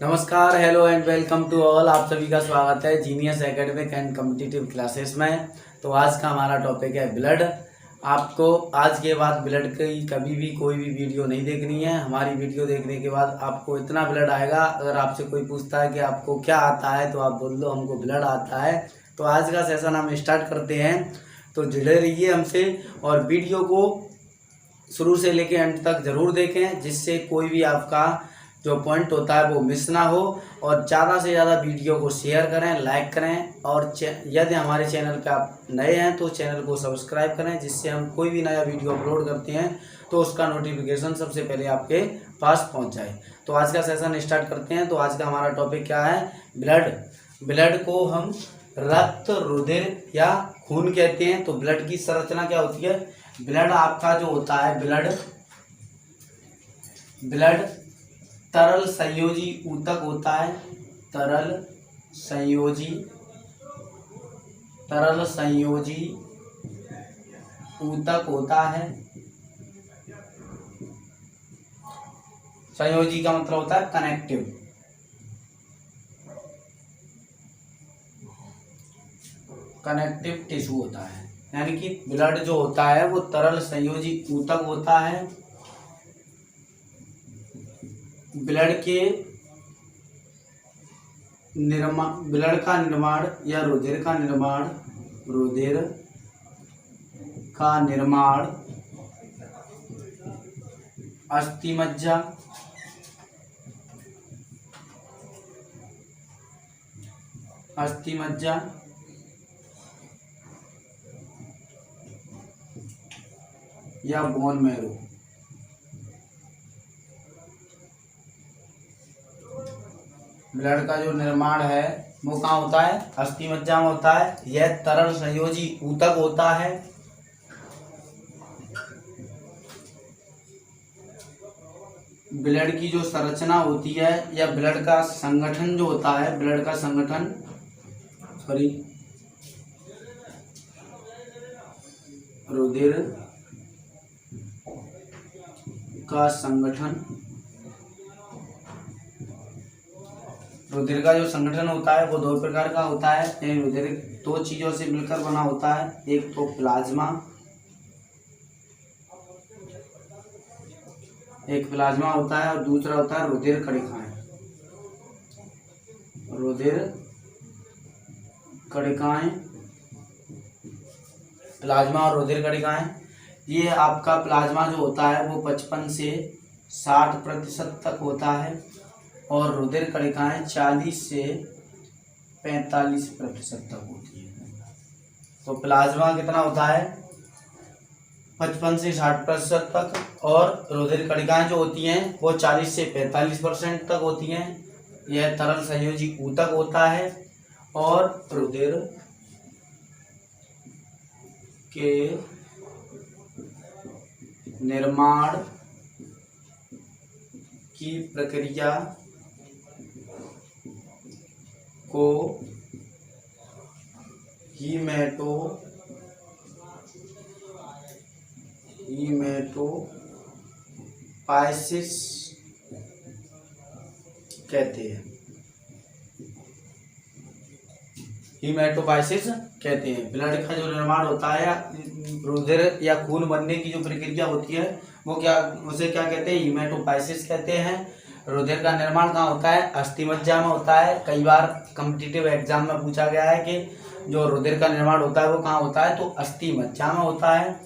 नमस्कार, hello and welcome to all. आप सभी का स्वागत है genius academic and competitive classes में। तो आज का हमारा टॉपिक है ब्लड। आपको आज के बाद ब्लड की कभी भी कोई भी वीडियो नहीं देखनी है। हमारी वीडियो देखने के बाद आपको इतना ब्लड आएगा, अगर आपसे कोई पूछता है कि आपको क्या आता है तो आप बोल दो हमको ब्लड आता है। तो आज का सेशन हम स्टार्ट करते हैं, तो जुड़े रहिए हमसे और वीडियो को शुरू से लेके अंत तक जरूर देखें, जिससे कोई भी आपका जो पॉइंट होता है वो मिस ना हो। और ज़्यादा से ज़्यादा वीडियो को शेयर करें, लाइक करें और यदि हमारे चैनल पे आप नए हैं तो चैनल को सब्सक्राइब करें, जिससे हम कोई भी नया वीडियो अपलोड करते हैं तो उसका नोटिफिकेशन सबसे पहले आपके पास पहुंच जाए। तो आज का सेशन स्टार्ट करते हैं। तो आज का हमारा टॉपिक क्या है? ब्लड। ब्लड को हम रक्त, रुधिर या खून कहते हैं। तो ब्लड की संरचना क्या होती है? ब्लड आपका जो होता है, ब्लड तरल संयोजी ऊतक होता है। तरल संयोजी ऊतक होता है। संयोजी का मतलब होता है कनेक्टिव टिश्यू होता है। यानी कि ब्लड जो होता है वो तरल संयोजी ऊतक होता है। ब्लड का निर्माण या रुधिर का निर्माण अस्थिमज्जा या बोन मैरो। ब्लड का जो निर्माण है वो कहाँ होता है? अस्थिमज्जा में होता है। यह तरल संयोजी ऊतक होता है। ब्लड की जो संरचना होती है या ब्लड का संगठन जो होता है, रुधिर का संगठन। रुधिर का जो संगठन होता है वो दो प्रकार का होता है। रुधिर दो चीजों से मिलकर बना होता है, एक तो प्लाज्मा होता है और दूसरा होता है रुधिर कणिकाएं। प्लाज्मा और रुधिर कणिकाएं, ये आपका प्लाज्मा जो होता है वो 55 से 60% तक होता है और रुधिर कणिकाएं 40 से 45% तक होती है। तो प्लाज्मा कितना होता है? 55 से 60% तक और रुधिर कणिकाएं जो होती हैं वो 40 से 45% तक होती हैं। यह तरल संयोजी ऊतक होता है और रुधिर के निर्माण की प्रक्रिया को हीमेटोपाइसिस कहते हैं। ब्लड का जो निर्माण होता है, रुधिर या खून बनने की जो प्रक्रिया होती है उसे क्या कहते हैं? हीमेटोपाइसिस कहते हैं। रुधिर का निर्माण कहाँ होता है? अस्थिमज्जा में होता है। कई बार कॉम्पिटिटिव एग्जाम में पूछा गया है कि जो रुधिर का निर्माण होता है वो कहाँ होता है, तो अस्थिमज्जा में होता है।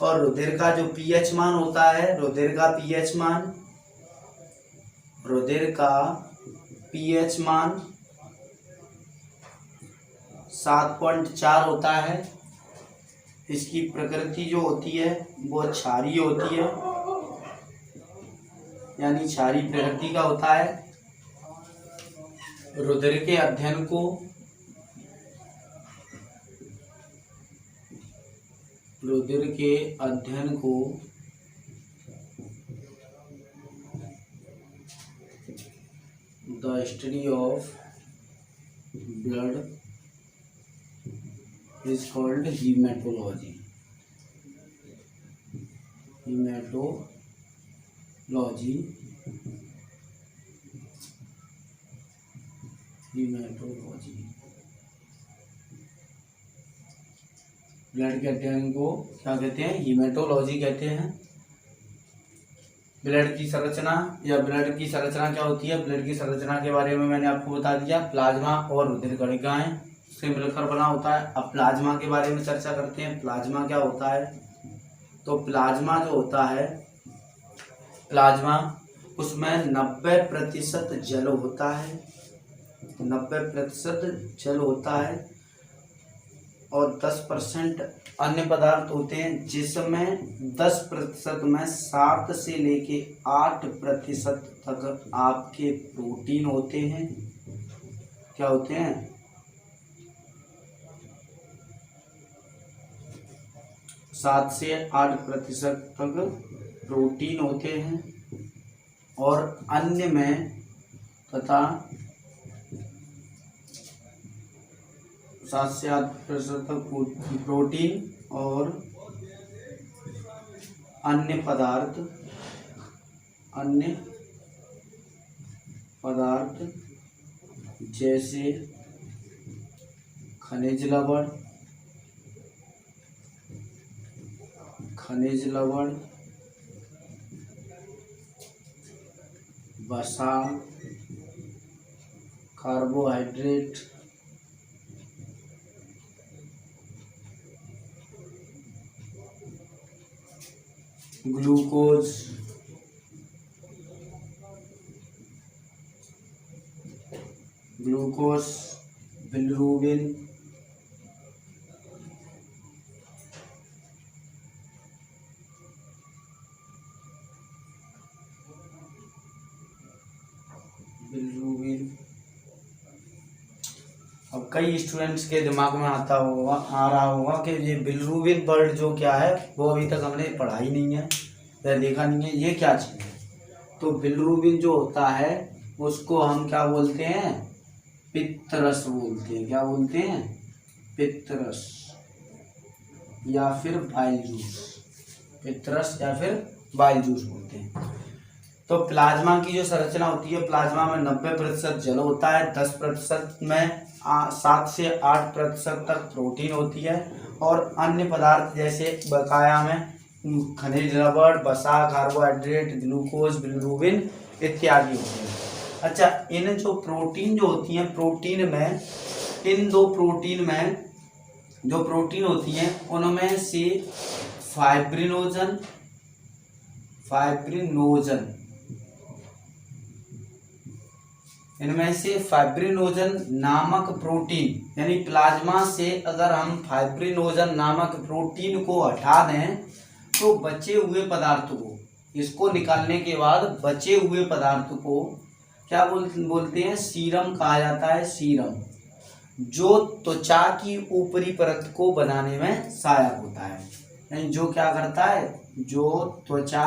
और रुधिर का जो पीएच मान होता है, रुधिर का पीएच मान 7.4 होता है। इसकी प्रकृति जो होती है वो क्षारीय होती है, यानी क्षारीय प्रकृति का होता है। रुधिर के अध्ययन को the study of blood is called hematology. Haematology. Blood के अध्ययन को क्या कहते हैं? हीमेटोलॉजी कहते हैं। ब्लड की संरचना या ब्लड की संरचना क्या होती है? ब्लड की संरचना के बारे में मैंने आपको बता दिया, प्लाज्मा और रुधिर कणिकाएं से मिलकर बना होता है। अब प्लाज्मा के बारे में चर्चा करते हैं। प्लाज्मा क्या होता है? तो प्लाज्मा जो होता है, प्लाज्मा उसमें 90% जल होता है, 90% जल होता है और 10% अन्य पदार्थ होते हैं, जिसमें 10% में 7 से लेके 8% तक आपके प्रोटीन होते हैं। क्या होते हैं? 7 से 8% तक प्रोटीन होते हैं और अन्य में तथा 7 से 8% तक प्रोटीन और अन्य पदार्थ जैसे खनिज लवण, वसा, कार्बोहाइड्रेट, ग्लूकोज, बिलिरुबिन, अब कई स्टूडेंट्स के दिमाग में आ रहा होगा कि ये बिलिरुबिन वर्ड जो क्या है वो अभी तक हमने पढ़ा ही नहीं है या देखा नहीं है, ये क्या चीज़ है? तो बिलिरुबिन जो होता है उसको हम क्या बोलते हैं? पित्तरस बोलते हैं। क्या बोलते हैं? पित्तरस या फिर बाइल जूस। पित्तरस या फिर बाइल जूस बोलते हैं। तो प्लाज्मा की जो संरचना होती है, प्लाज्मा में 90% जल होता है, 10% में 7 से 8% तक प्रोटीन होती है और अन्य पदार्थ जैसे बकाया में खनिज लवण, वसा, कार्बोहाइड्रेट, ग्लूकोज, बिलिरुबिन इत्यादि होते हैं। अच्छा, इन जो प्रोटीन जो होती हैं, प्रोटीन में इन दो प्रोटीन में जो प्रोटीन होती हैं उनमें से फाइब्रिनोजन इनमें से फाइब्रिनोजन नामक प्रोटीन, यानी प्लाज्मा से अगर हम फाइब्रिनोजन नामक प्रोटीन को हटा दें तो बचे हुए पदार्थ को, इसको निकालने के बाद बचे हुए पदार्थ को क्या बोलते हैं? सीरम कहा जाता है। सीरम, जो त्वचा की ऊपरी परत को बनाने में सहायक होता है, यानी जो क्या करता है? जो त्वचा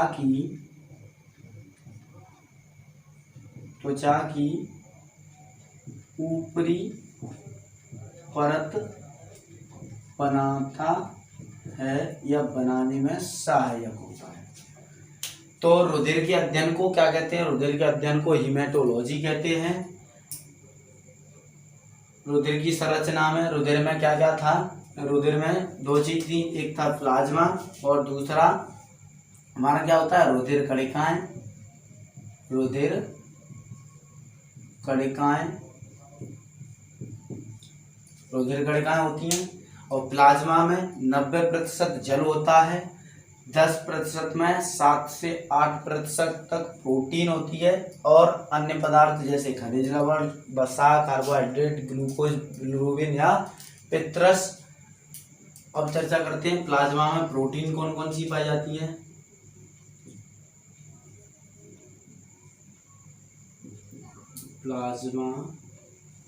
की ऊपरी परत बनाता है या बनाने में सहायक होता है। तो रुधिर के अध्ययन को क्या कहते हैं? रुधिर के अध्ययन को हीमेटोलॉजी कहते हैं। रुधिर की संरचना में, रुधिर में क्या क्या था? रुधिर में दो चीज थी, एक था प्लाज्मा और दूसरा हमारा क्या होता है? रुधिर कणिकाएं होती हैं। और प्लाज्मा में 90% जल होता है, 10% में 7 से 8% तक प्रोटीन होती है और अन्य पदार्थ जैसे खनिज लवण, वसा, कार्बोहाइड्रेट, ग्लूकोज, बिलिरुबिन या पित्तरस। अब चर्चा करते हैं प्लाज्मा में प्रोटीन कौन कौन सी पाई जाती है। प्लाज्मा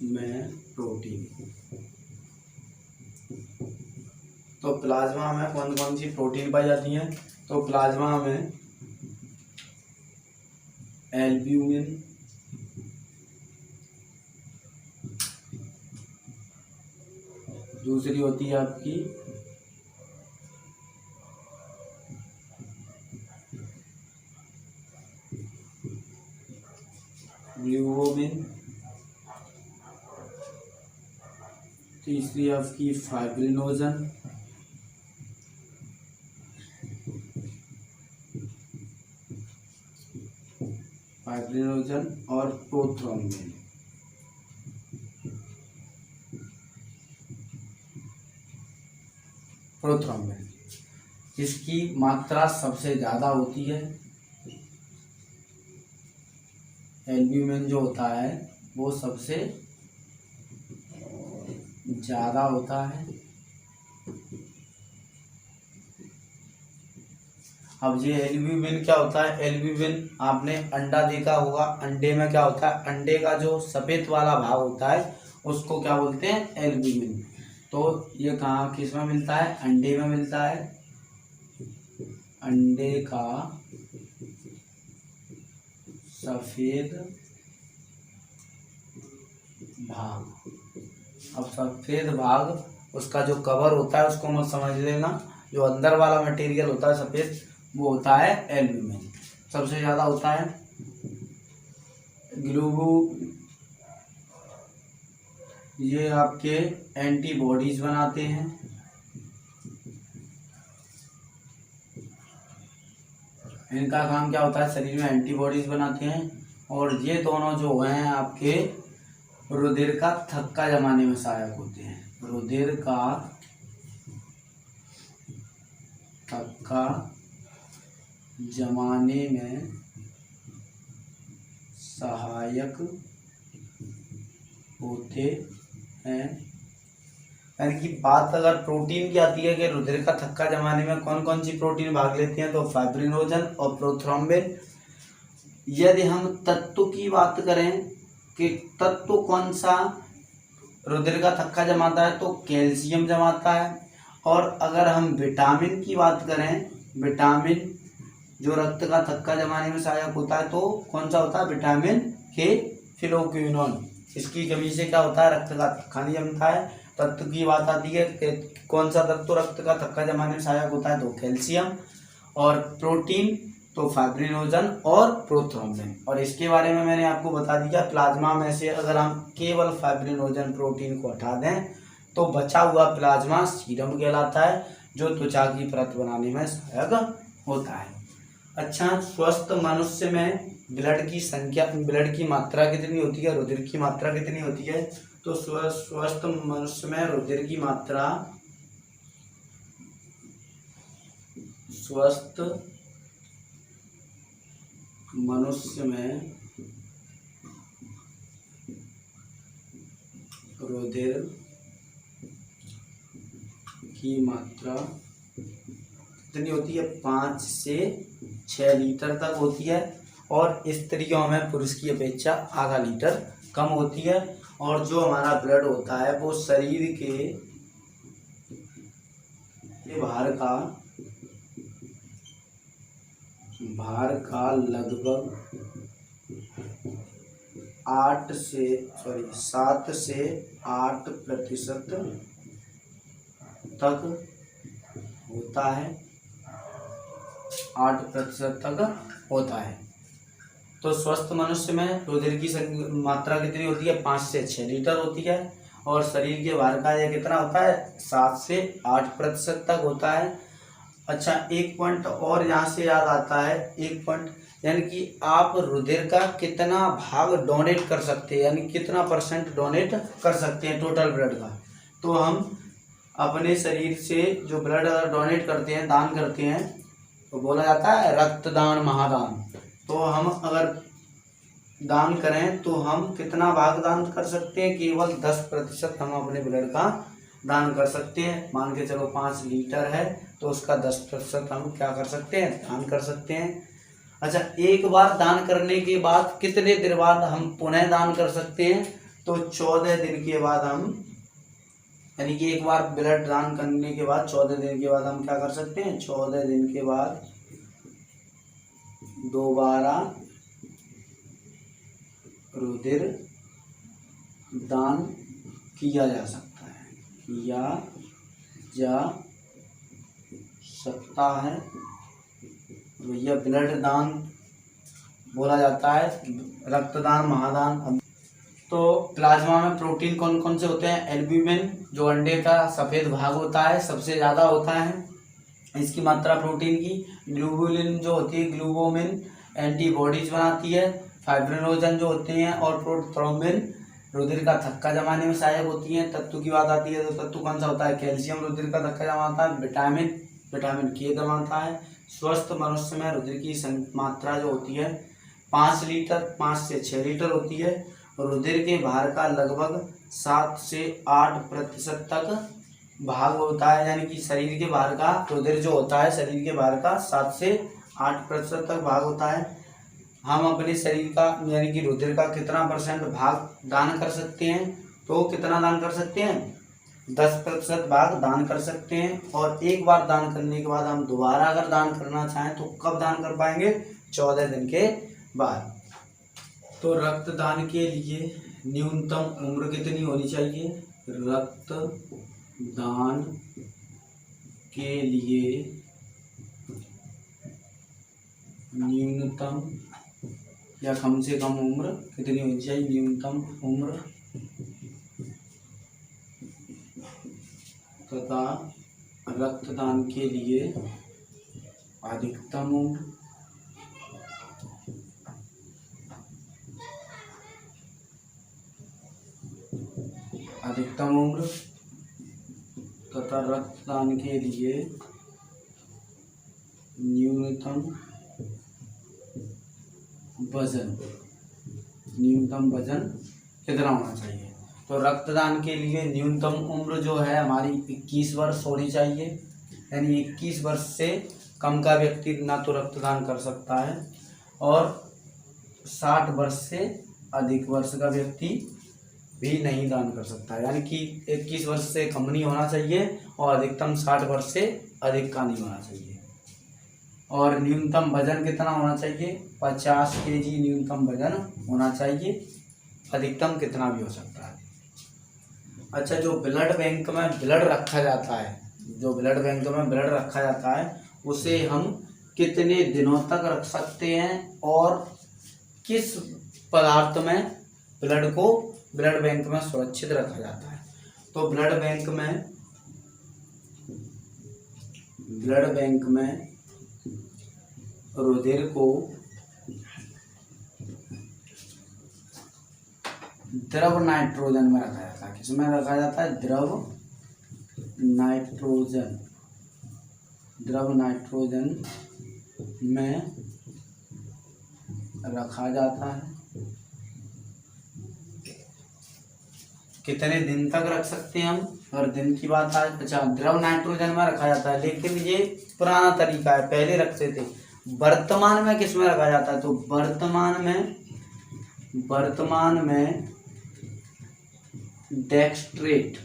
में प्रोटीन, तो प्लाज्मा में कौन कौन सी प्रोटीन पाई जाती हैं? तो प्लाज्मा में एल्ब्यूमिन, दूसरी होती है आपकी ग्लूकोबिन तीसरी आपकी फाइब्रिनोजन, और प्रोथ्रोम्बिन। इसकी मात्रा सबसे ज़्यादा होती है। एल्ब्यूमिन जो होता है वो सबसे ज़्यादा होता है। अब ये एल्ब्यूमिन क्या होता है? एल्ब्यूमिन आपने अंडा देखा होगा, अंडे में क्या होता है? अंडे का जो सफ़ेद वाला भाग होता है उसको क्या बोलते हैं? एल्ब्यूमिन। तो ये कहाँ किस में मिलता है? अंडे में मिलता है। अंडे का सफ़ेद भाग। अब सफ़ेद भाग उसका जो कवर होता है उसको मत समझ लेना, जो अंदर वाला मटेरियल होता है सफ़ेद वो होता है एल्ब्यूमिन। सबसे ज़्यादा होता है। ये आपके एंटीबॉडीज बनाते हैं। इनका काम क्या होता है? शरीर में एंटीबॉडीज बनाते हैं। और ये दोनों जो हैं आपके रुधिर का थक्का जमाने में सहायक होते हैं। रुधिर का थक्का जमाने में सहायक होते हैं। यानी कि बात अगर प्रोटीन की आती है कि रुधिर का थक्का जमाने में कौन कौन सी प्रोटीन भाग लेती हैं, तो फाइब्रिनोजन और प्रोथ्रोम्बिन। यदि हम तत्व की बात करें कि तत्व कौन सा रुधिर का थक्का जमाता है, तो कैल्शियम जमाता है। और अगर हम विटामिन की बात करें, विटामिन जो रक्त का थक्का जमाने में सहायक होता है, तो कौन सा होता है? विटामिन के, फिलोक्विनोन। इसकी कमी से क्या होता है? रक्त का थक्का नहीं जमता है। तत्व की बात आती है कि कौन सा तत्व रक्त का थक्का जमाने में सहायक होता है, तो कैल्शियम। और प्रोटीन तो फाइब्रिनोजन और प्रोथ्रोम्बिन। और इसके बारे में मैंने आपको बता दिया, प्लाज्मा में से अगर हम केवल फाइब्रिनोजन प्रोटीन को हटा दें तो बचा हुआ प्लाज्मा सीरम कहलाता है, जो त्वचा की परत बनाने में सहायक होता है। अच्छा, स्वस्थ मनुष्य में ब्लड की संख्या, ब्लड की मात्रा कितनी होती है? रुधिर की मात्रा कितनी होती है? तो स्वस्थ मनुष्य में रुधिर की मात्रा, स्वस्थ मनुष्य में रुधिर की मात्रा कितनी होती है? 5 से 6 लीटर तक होती है। और स्त्रियों में पुरुष की अपेक्षा आधा लीटर कम होती है। और जो हमारा ब्लड होता है वो शरीर के भार का लगभग 7 से 8% तक होता है। 8% तक होता है। तो स्वस्थ मनुष्य में रुधिर की मात्रा कितनी होती है? 5 से 6 लीटर होती है। और शरीर के भार का यह कितना होता है? 7 से 8% तक होता है। अच्छा, एक पॉइंट और यहाँ से याद आता है, एक पॉइंट, यानी कि आप रुधिर का कितना भाग डोनेट कर सकते हैं, यानी कितना % डोनेट कर सकते हैं टोटल ब्लड का। तो हम अपने शरीर से जो ब्लड डोनेट करते हैं, दान करते हैं, तो बोला जाता है रक्तदान महादान। तो हम अगर दान करें तो हम कितना भाग दान कर सकते हैं? केवल 10% हम अपने ब्लड का दान कर सकते हैं। मान के चलो 5 लीटर है तो उसका 10% हम क्या कर सकते हैं? दान कर सकते हैं। अच्छा, एक बार दान करने के बाद कितने देर बाद हम पुनः दान कर सकते हैं? तो 14 दिन के बाद हम, यानी कि एक बार ब्लड दान करने के बाद 14 दिन के बाद हम क्या कर सकते हैं? 14 दिन के बाद दोबारा रुधिर दान किया जा सकता है। भैया ब्लड दान बोला जाता है, रक्तदान महादान। तो प्लाज्मा में प्रोटीन कौन कौन से होते हैं? एल्ब्यूमिन जो अंडे का सफ़ेद भाग होता है सबसे ज़्यादा होता है इसकी मात्रा प्रोटीन की। ग्लोबुलिन जो होती है, ग्लूकोमिन एंटीबॉडीज बनाती है। फाइब्रिनोजन जो होते हैं और प्रोथ्रोम्बिन रुधिर का थक्का जमाने में सहायक होती हैं। तत्व की बात आती है तो तत्व कौन सा होता है? कैल्शियम रुधिर का थक्का जमाता है। विटामिन के जमाता है। स्वस्थ मनुष्य में रुधिर की मात्रा जो होती है 5 लीटर 5 से 6 लीटर होती है। रुधिर के भार का लगभग 7 से 8% तक भाग होता है, यानी कि शरीर के भार का रुधिर जो होता है शरीर के भार का 7 से 8% तक भाग होता है। हम अपने शरीर का यानी कि रुधिर का कितना % भाग दान कर सकते हैं? तो कितना दान कर सकते हैं? 10% भाग दान कर सकते हैं। और एक बार दान करने के बाद हम दोबारा अगर दान करना चाहें तो कब दान कर पाएंगे? 14 दिन के बाद। तो रक्तदान के लिए न्यूनतम उम्र कितनी होनी चाहिए? रक्तदान के लिए न्यूनतम या कम से कम उम्र कितनी होनी चाहिए? न्यूनतम उम्र तथा रक्तदान के लिए अधिकतम उम्र तथा रक्तदान के लिए न्यूनतम वजन कितना होना चाहिए? तो रक्तदान के लिए न्यूनतम उम्र जो है हमारी 21 वर्ष होनी चाहिए, यानी 21 वर्ष से कम का व्यक्ति ना तो रक्तदान कर सकता है और 60 वर्ष से अधिक वर्ष का व्यक्ति भी नहीं दान कर सकता है, यानी कि 21 वर्ष से कम नहीं होना चाहिए और अधिकतम 60 वर्ष से अधिक का नहीं होना चाहिए। और न्यूनतम वजन कितना होना चाहिए? 50 kg न्यूनतम वजन होना चाहिए, अधिकतम कितना भी हो सकता है। अच्छा, जो ब्लड बैंक में ब्लड रखा जाता है उसे हम कितने दिनों तक रख सकते हैं और किस पदार्थ में ब्लड बैंक में सुरक्षित रखा जाता है? तो ब्लड बैंक में रुधिर को द्रव नाइट्रोजन में रखा जाता है। किसमें रखा जाता है? द्रव नाइट्रोजन में रखा जाता है। कितने दिन तक रख सकते हैं हम? अगर दिन की बात आए, अच्छा, द्रव नाइट्रोजन में रखा जाता है, लेकिन ये पुराना तरीका है, पहले रखते थे। वर्तमान में किसमें रखा जाता है? तो वर्तमान में डेक्स्ट्रेट,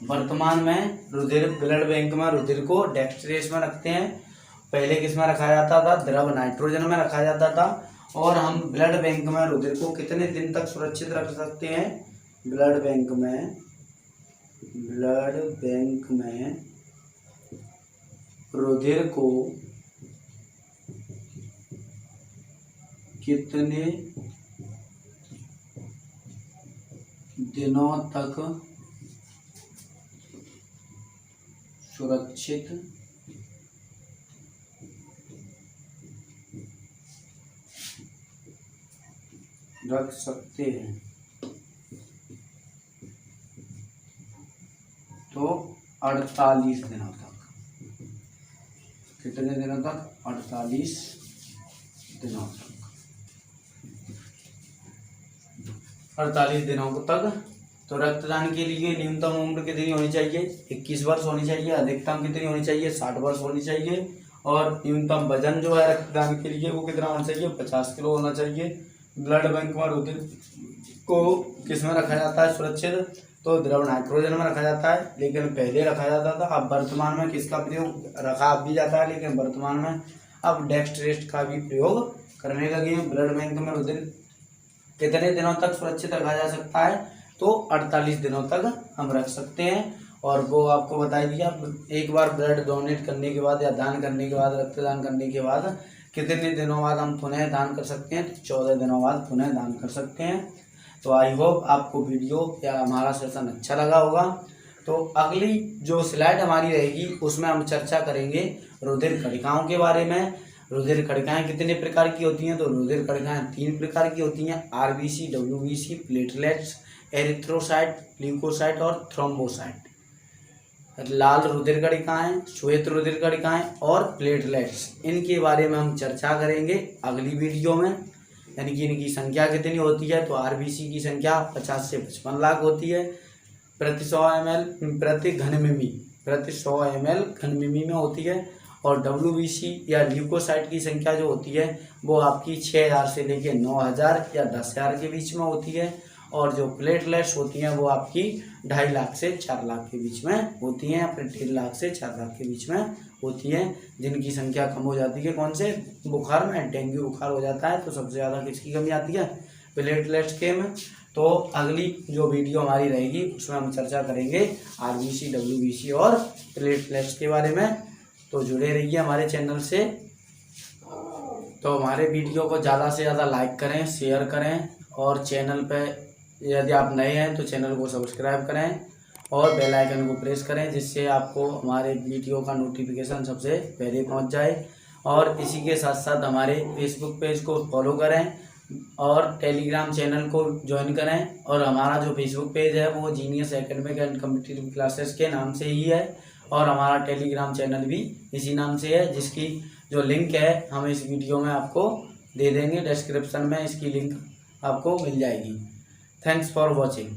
वर्तमान में रुधिर ब्लड बैंक में रुधिर को डेक्स्ट्रेट में रखते हैं। पहले किस में रखा जाता था? द्रव नाइट्रोजन में रखा जाता था। और हम ब्लड बैंक में रुधिर को कितने दिन तक सुरक्षित रख सकते हैं? ब्लड बैंक में रुधिर को कितने दिनों तक सुरक्षित रख सकते हैं? तो 48 दिनों तक। कितने दिनों तक? 48 दिनों तक। 48 दिनों तक। तो रक्तदान के लिए न्यूनतम उम्र कितनी होनी चाहिए? 21 वर्ष होनी चाहिए। अधिकतम कितनी होनी चाहिए? 60 वर्ष होनी चाहिए। और न्यूनतम वजन जो है रक्तदान के लिए वो कितना होना चाहिए? 50 किलो होना चाहिए। ब्लड बैंक में रुधिर को किस में रखा जाता है सुरक्षित? तो द्रव नाइट्रोजन में रखा जाता है, लेकिन पहले रखा जाता था। अब वर्तमान में किसका प्रयोग रखा भी जाता है, लेकिन वर्तमान में अब डेक्स्ट्रेट का भी प्रयोग करने लगे हैं। ब्लड बैंक में रुधिर कितने दिनों तक सुरक्षित रखा जा सकता है? तो 48 दिनों तक हम रख सकते हैं। और वो आपको बता दिया, एक बार ब्लड डोनेट करने के बाद या दान करने के बाद, रक्तदान करने के बाद कितने दिनों बाद हम पुनः दान कर सकते हैं, तो 14 दिनों बाद पुनः दान कर सकते हैं। तो आई होप आपको वीडियो या हमारा सेशन अच्छा लगा होगा। तो अगली जो स्लाइड हमारी रहेगी उसमें हम चर्चा करेंगे रुधिर कणिकाओं के बारे में। रुधिर कणिकाएं कितने प्रकार की होती हैं, तो रुधिर कणिकाएं 3 प्रकार की होती हैं, RBC, WBC, platelets, erythrocyte, leukocyte और थ्रोम्बोसाइट। लाल रुधिर कणिकाएं, श्वेत रुधिर कणिकाएं और प्लेटलेट्स, इनके बारे में हम चर्चा करेंगे अगली वीडियो में। यानी कि इनकी संख्या कितनी होती है, तो आरबीसी की संख्या 50 से 55 लाख होती है प्रति 100 ml प्रति घन मिमी, प्रति 100 ml घन मिमी में होती है। और डब्ल्यूबीसी या ल्यूकोसाइट की संख्या जो होती है वो आपकी 6000 से लेके 9000 या 10000 के बीच में होती है। और जो प्लेटलेट्स होती हैं वो आपकी 2.5 लाख से 4 लाख के बीच में होती हैं, या फिर 1.5 लाख से 4 लाख के बीच में होती हैं, जिनकी संख्या कम हो जाती है कौन से बुखार में, डेंगू बुखार हो जाता है तो सबसे ज़्यादा किसकी कमी आती है, प्लेटलेट्स के में। तो अगली जो वीडियो हमारी रहेगी उसमें हम चर्चा करेंगे आरबीसी, डब्ल्यूबीसी और प्लेटलेट्स के बारे में। तो जुड़े रहिए हमारे चैनल से। तो हमारे वीडियो को ज़्यादा से ज़्यादा लाइक करें, शेयर करें, और चैनल पे यदि आप नए हैं तो चैनल को सब्सक्राइब करें और बेल आइकन को प्रेस करें, जिससे आपको हमारे वीडियो का नोटिफिकेशन सबसे पहले पहुंच जाए। और इसी के साथ साथ हमारे फेसबुक पेज को फॉलो करें और टेलीग्राम चैनल को ज्वाइन करें। और हमारा जो फेसबुक पेज है वो genius academic and competitive classes के नाम से ही है, और हमारा टेलीग्राम चैनल भी इसी नाम से है, जिसकी जो लिंक है हम इस वीडियो में आपको दे देंगे। डिस्क्रिप्शन में इसकी लिंक आपको मिल जाएगी। Thanks for watching.